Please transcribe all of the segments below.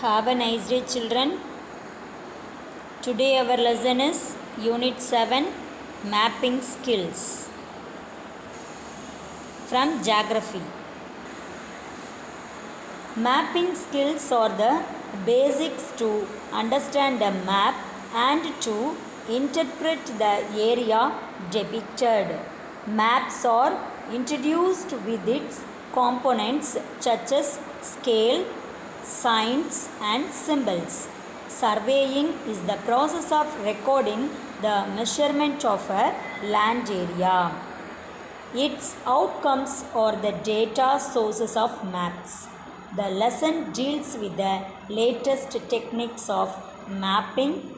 Have a nice day, children. Today, our lesson is Unit 7 Mapping Skills from Geography. Mapping skills are the basics to understand a map and to interpret the area depicted. Maps are introduced with its components such as scale, signs, and symbols. Surveying is the process of recording the measurement of a land area. Its outcomes are the data sources of maps. The lesson deals with the latest techniques of mapping,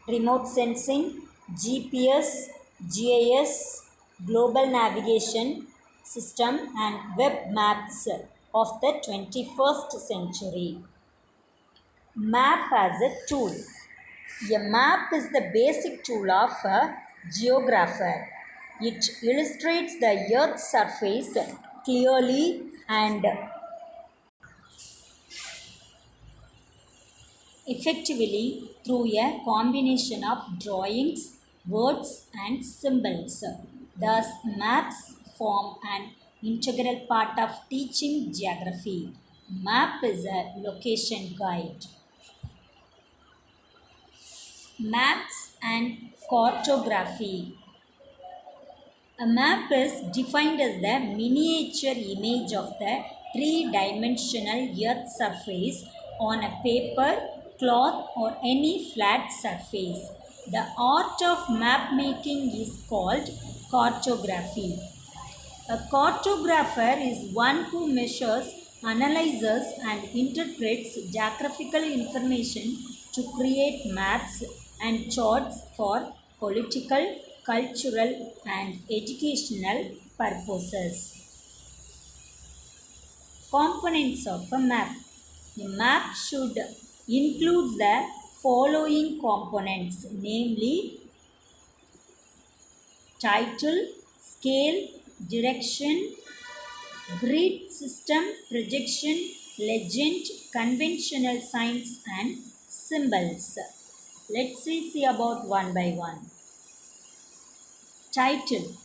remote sensing, GPS, GIS, global navigation system, and web maps of the 21st century. Map as a tool. A map is the basic tool of a geographer. It illustrates the Earth's surface clearly and effectively through a combination of drawings, words, and symbols. Thus, maps form an integral part of teaching geography. Map is a location guide. Maps and cartography. A map is defined as the miniature image of the three-dimensional Earth surface on a paper, cloth, or any flat surface. The art of map making is called cartography. A cartographer is one who measures, analyzes, and interprets geographical information to create maps and charts for political, cultural, and educational purposes. Components of a map. A map should include the following components, namely title, scale, direction, grid system, projection, legend, conventional signs, and symbols. Let's see about one by one. Title,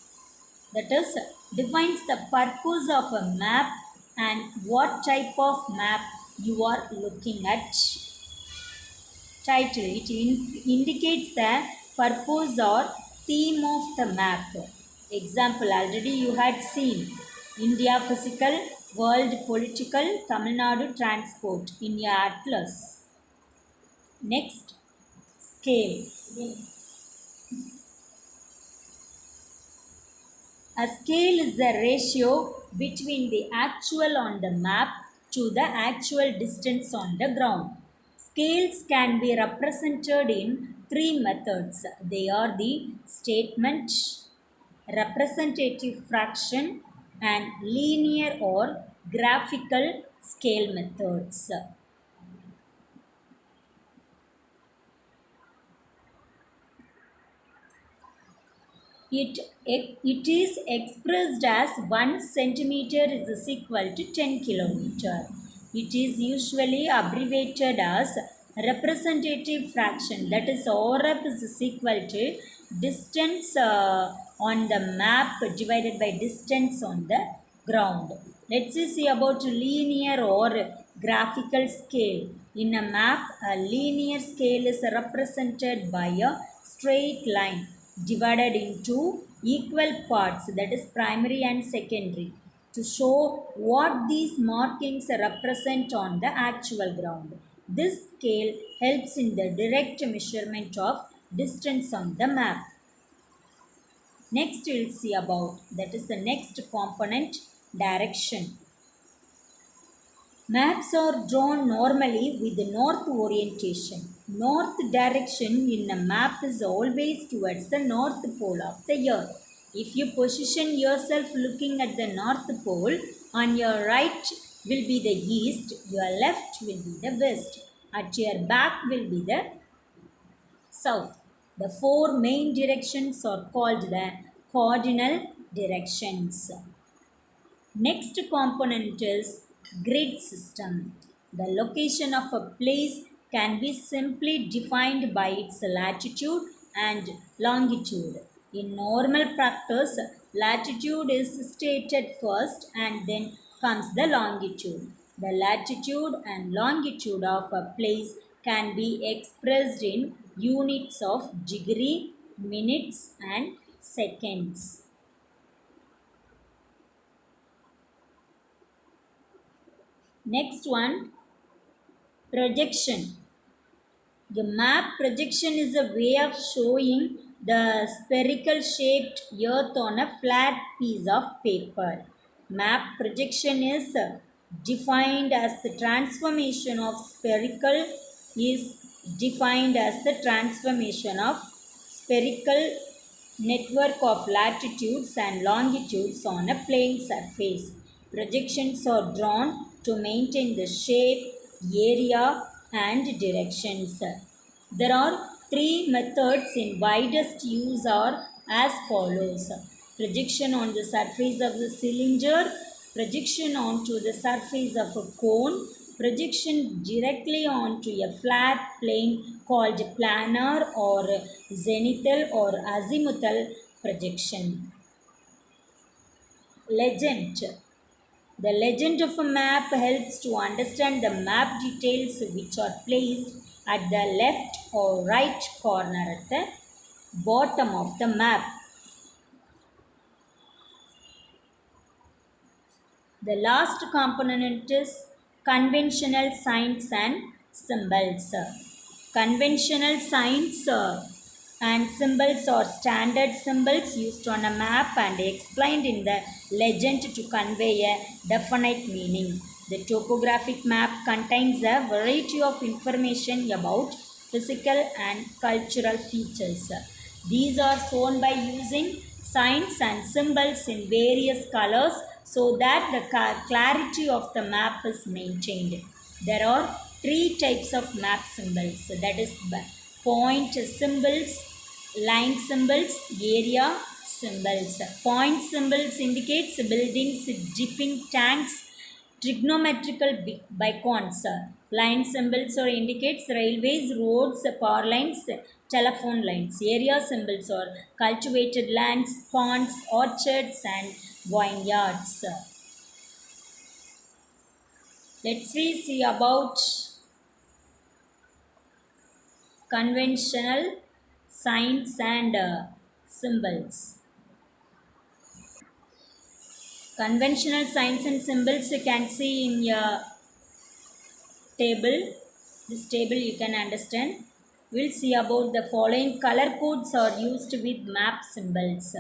that is, defines the purpose of a map and what type of map you are looking at. Title, it indicates the purpose or theme of the map. Example, already you had seen India physical, world political, Tamil Nadu transport, India atlas. Next, scale. A scale is the ratio between the actual on the map to the actual distance on the ground. Scales can be represented in three methods. They are the statement, representative fraction, and linear or graphical scale methods. It is expressed as 1 centimeter is equal to 10 kilometer. It is usually abbreviated as representative fraction, that is RF is equal to distance on the map divided by distance on the ground. Let's see about linear or graphical scale. In a map, a linear scale is represented by a straight line divided into equal parts, that is primary and secondary, to show what these markings represent on the actual ground. This scale helps in the direct measurement of distance on the map. Next we'll see about, that is the next component, direction. Maps are drawn normally with the north orientation. North direction in a map is always towards the north pole of the earth. If you position yourself looking at the north pole, on your right will be the east, your left will be the west, at your back will be the south. The four main directions are called the cardinal directions. Next component is Grid system. The location of a place can be simply defined by its latitude and longitude. In normal practice, latitude is stated first and then comes the longitude. The latitude and longitude of a place can be expressed in units of degree, minutes, and seconds. Next one, projection. The map projection is a way of showing the spherical shaped earth on a flat piece of paper. Map projection is defined as the transformation of spherical is defined as the transformation of spherical network of latitudes and longitudes on a plane surface. Projections are drawn to maintain the shape, area, and directions. There are three methods in widest use are as follows. Projection on the surface of the cylinder, projection onto the surface of a cone, projection directly onto a flat plane called planar or zenithal or azimuthal projection. Legend. The legend of a map helps to understand the map details which are placed at the left or right corner at the bottom of the map. The last component is conventional signs and symbols. Conventional signs and symbols are standard symbols used on a map and explained in the legend to convey a definite meaning. The topographic map contains a variety of information about physical and cultural features. These are shown by using signs and symbols in various colors so that the clarity of the map is maintained. There are three types of map symbols, that is point symbols, line symbols, area symbols. Point symbols indicates buildings, dipping tanks, trigonometrical beacons. Line symbols or indicates railways, roads, power lines, telephone lines. Area symbols are cultivated lands, ponds, orchards, and vineyards. Let's see about conventional signs and symbols. Conventional signs and symbols you can see in your table. This table you can understand. We'll see about the following color codes are used with map symbols.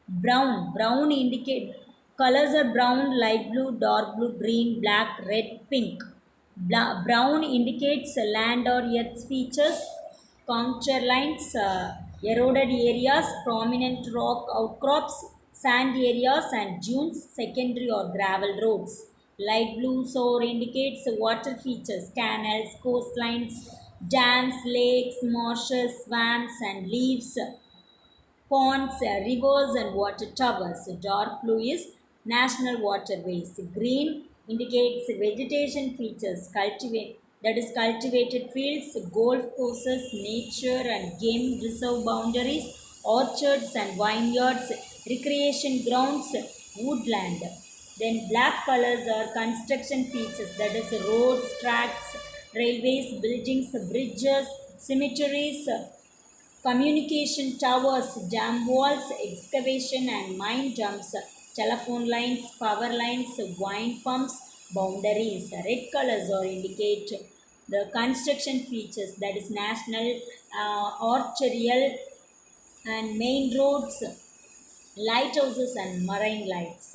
Brown. Brown indicate colors are brown, light blue, dark blue, green, black, red, pink. Brown indicates land or earth features, contour lines, eroded areas, prominent rock outcrops, sand areas, and dunes, secondary or gravel roads. Light blue so indicates water features, canals, coastlines, dams, lakes, marshes, swamps, and leaves, ponds, rivers, and water towers. Dark blue is national waterways. Green indicates vegetation features, that is cultivated fields, golf courses, nature and game reserve boundaries, orchards and vineyards, recreation grounds, woodland. Then black colors are construction features, that is roads, tracks, railways, buildings, bridges, cemeteries, communication towers, dam walls, excavation and mine dumps, telephone lines, power lines, wind pumps, boundaries. Red colors are indicate the construction features, that is national, arterial and main roads, lighthouses and marine lights.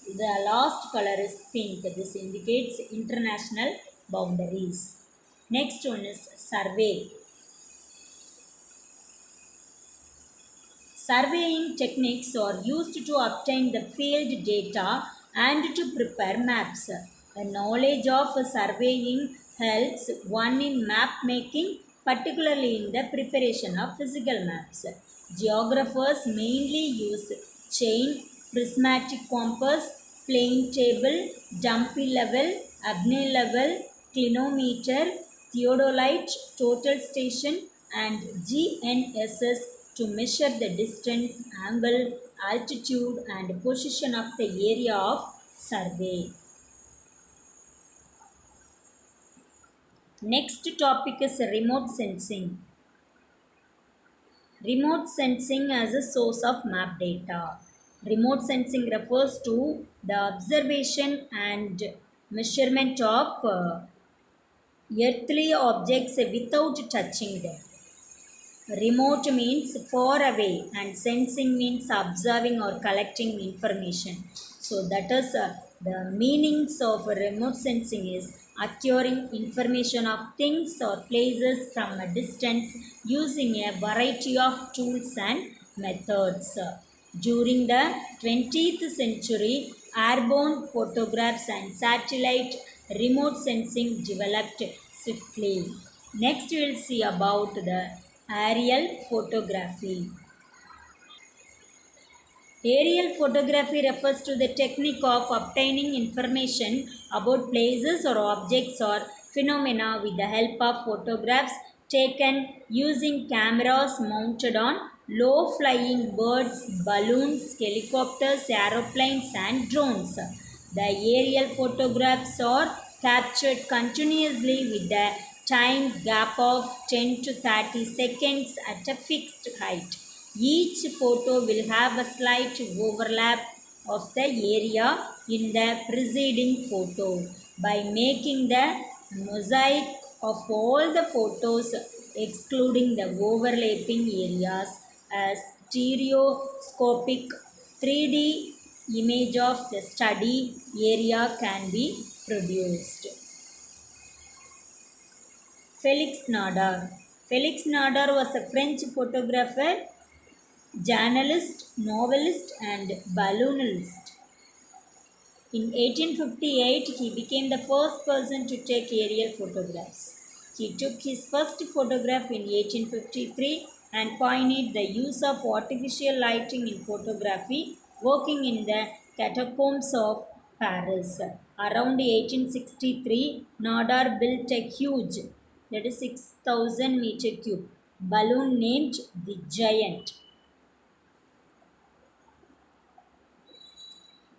The last color is pink. This indicates international boundaries. Next one is survey. Surveying techniques are used to obtain the field data and to prepare maps. A knowledge of surveying helps one in map making, particularly in the preparation of physical maps. Geographers mainly use chain, prismatic compass, plane table, dumpy level, Agni level, clinometer, theodolite, total station, and GNSS to measure the distance, angle, altitude, and position of the area of survey. Next topic is remote sensing. Remote sensing as a source of map data. Remote sensing refers to the observation and measurement of earthly objects without touching them. Remote means far away and sensing means observing or collecting information. So that is the meanings of remote sensing is acquiring information of things or places from a distance using a variety of tools and methods. During the 20th century, airborne photographs and satellite remote sensing developed swiftly. Next, we will see about the aerial photography. Aerial photography refers to the technique of obtaining information about places or objects or phenomena with the help of photographs taken using cameras mounted on low flying birds, balloons, helicopters, aeroplanes, and drones. The aerial photographs are captured continuously with the time gap of 10 to 30 seconds at a fixed height. Each photo will have a slight overlap of the area in the preceding photo. By making the mosaic of all the photos excluding the overlapping areas, a stereoscopic 3D image of the study area can be produced. Felix Nadar. Felix Nadar was a French photographer, journalist, novelist, and balloonist. In 1858, he became the first person to take aerial photographs. He took his first photograph in 1853 and pioneered the use of artificial lighting in photography, working in the catacombs of Paris. Around 1863, Nadar built a huge, that is 6,000 meter cube, balloon named the Giant.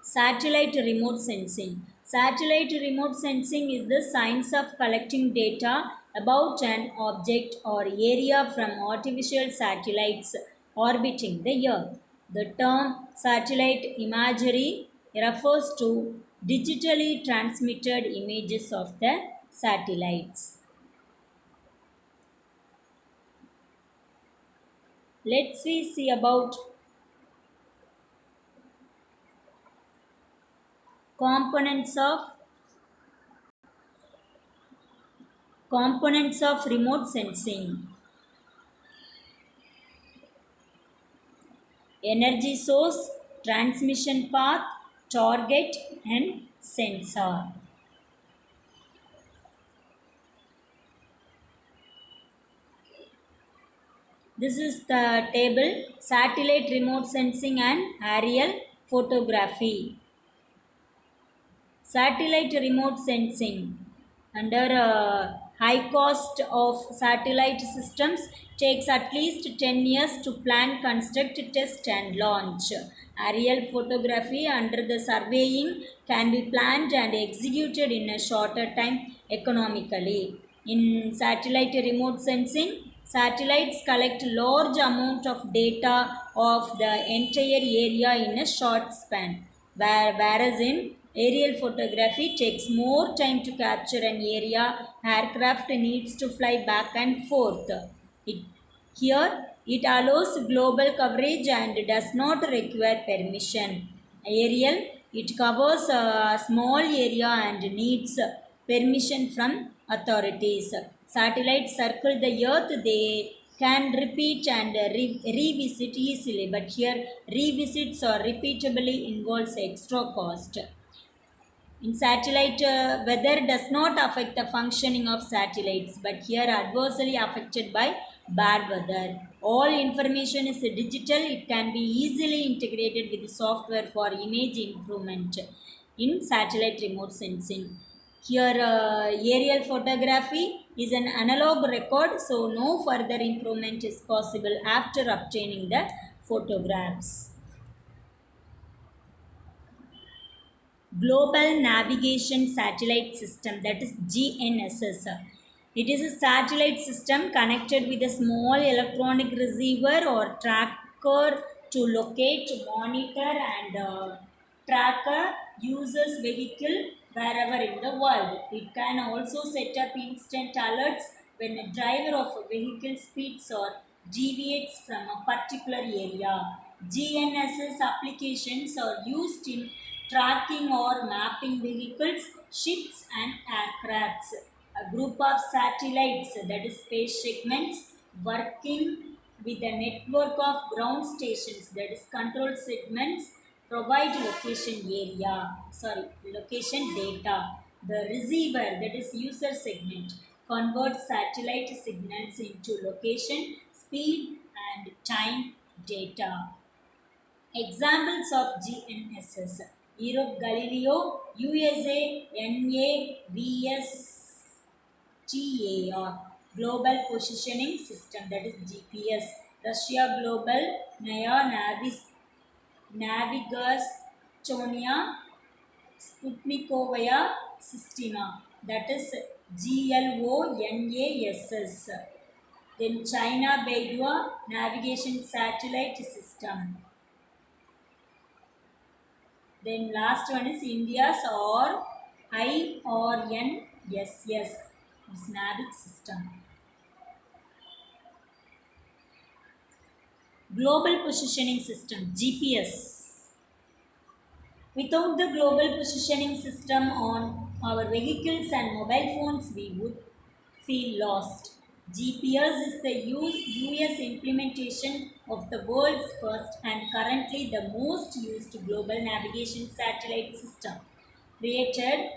Satellite remote sensing. Satellite remote sensing is the science of collecting data about an object or area from artificial satellites orbiting the Earth. The term satellite imagery refers to digitally transmitted images of the satellites. Let's see about components of remote sensing. Energy source, transmission path, target, and sensor. This is the table satellite remote sensing and aerial photography. Satellite remote sensing under high cost of satellite systems takes at least 10 years to plan, construct, test and launch. Aerial photography under the surveying can be planned and executed in a shorter time economically. In satellite remote sensing, satellites collect large amount of data of the entire area in a short span, whereas in aerial photography takes more time to capture an area. Aircraft needs to fly back and forth. Here, it allows global coverage and does not require permission. Aerial, it covers a small area and needs permission from authorities. Satellites circle the earth, they can repeat and revisit easily, but here revisits or repeatably involves extra cost. In satellite, weather does not affect the functioning of satellites, but here adversely affected by bad weather. All information is digital, it can be easily integrated with software for image improvement. in satellite remote sensing. Here, aerial photography is an analog record, so no further improvement is possible after obtaining the photographs. Global Navigation Satellite System, that is GNSS. It is a satellite system connected with a small electronic receiver or tracker to locate, monitor, and track a user's vehicle wherever in the world. It can also set up instant alerts when a driver of a vehicle speeds or deviates from a particular area. GNSS applications are used in tracking or mapping vehicles, ships, and aircrafts. A group of satellites, that is space segments, working with a network of ground stations, that is control segments, provide location data. The receiver, that is user segment, converts satellite signals into location, speed, and time data. Examples of GNSS: Europe Galileo, USA NAVSTAR, Global Positioning System, that is GPS, Russia Global Naya Navigastonia Sputnikovaya Sistema, that is GLONASS. Then China Beidou Navigation Satellite System. Then last one is India's or IRNSS, it's NAVIC system. Global Positioning System, GPS. Without the global positioning system on our vehicles and mobile phones, we would feel lost. GPS is the US implementation of the world's first and currently the most used global navigation satellite system. Created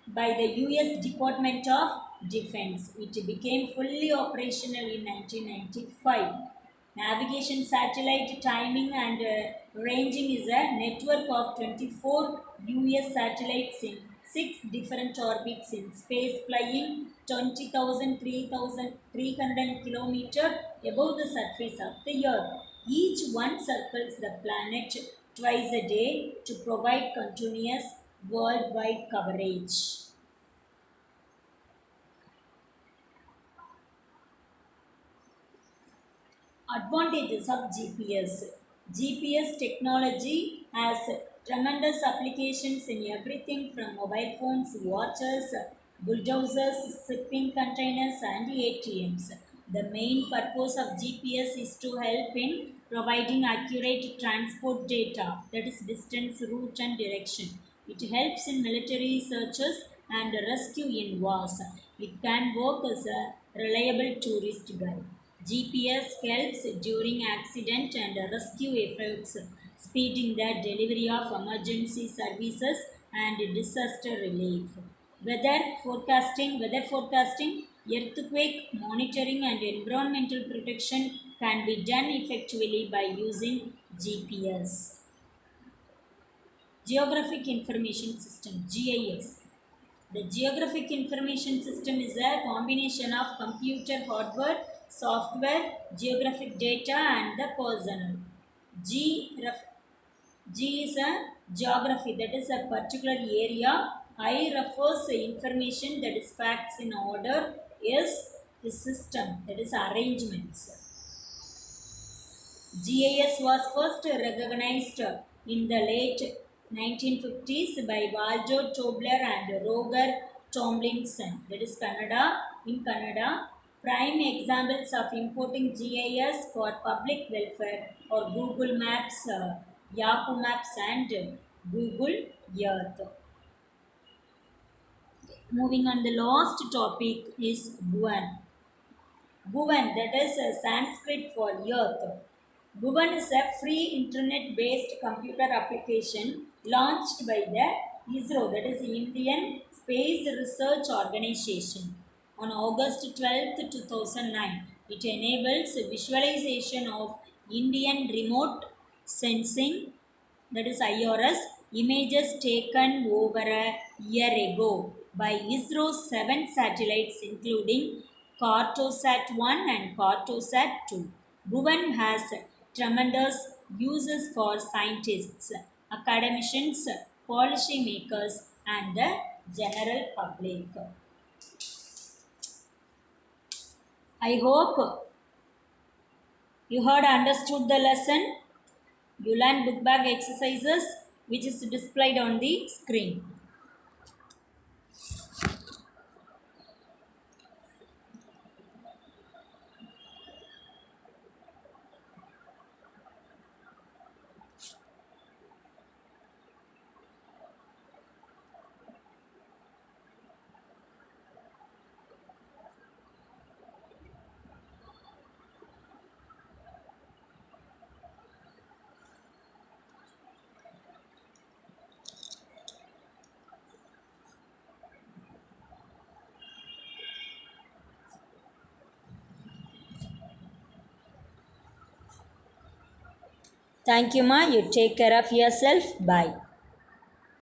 by the US Department of Defense, it became fully operational in 1995. Navigation satellite timing and ranging is a network of 24 US satellites in 6 different orbits in space, flying 20,000 3,300 kilometers above the surface of the Earth. Each one circles the planet twice a day to provide continuous worldwide coverage. Advantages of GPS. GPS technology has tremendous applications in everything from mobile phones, watches, bulldozers, shipping containers, and ATMs. The main purpose of GPS is to help in providing accurate transport data, that is distance, route, and direction. It helps in military searches and rescue in wars. It can work as a reliable tourist guide. GPS helps during accident and rescue efforts, speeding the delivery of emergency services and disaster relief. Weather forecasting, earthquake monitoring, and environmental protection can be done effectively by using GPS. Geographic Information System, GIS. The Geographic Information System is a combination of computer hardware, software, geographic data, and the personnel. G is a geography, that is a particular area. I refers to information, that is facts in order. S is system, that is arrangements. GIS was first recognized in the late 1950s by Walter Tobler and Roger Tomlinson, that is Canada. In Canada, prime examples of importing GIS for public welfare are Google Maps, Yahoo Maps, and Google Earth. Moving on, the last topic is Bhuvan. Bhuvan, that is Sanskrit for earth. Bhuvan is a free internet-based computer application launched by the ISRO, that is Indian Space Research Organization, on August 12, 2009. It enables visualization of Indian remote sensing, that is IRS, Images taken over a year ago by ISRO's 7 satellites, including Cartosat 1 and Cartosat 2. Bhuvan has tremendous uses for scientists, academicians, policymakers, and the general public. I hope you had understood the lesson. You learn book bag exercises which is displayed on the screen. Thank you, Ma. You take care of yourself. Bye.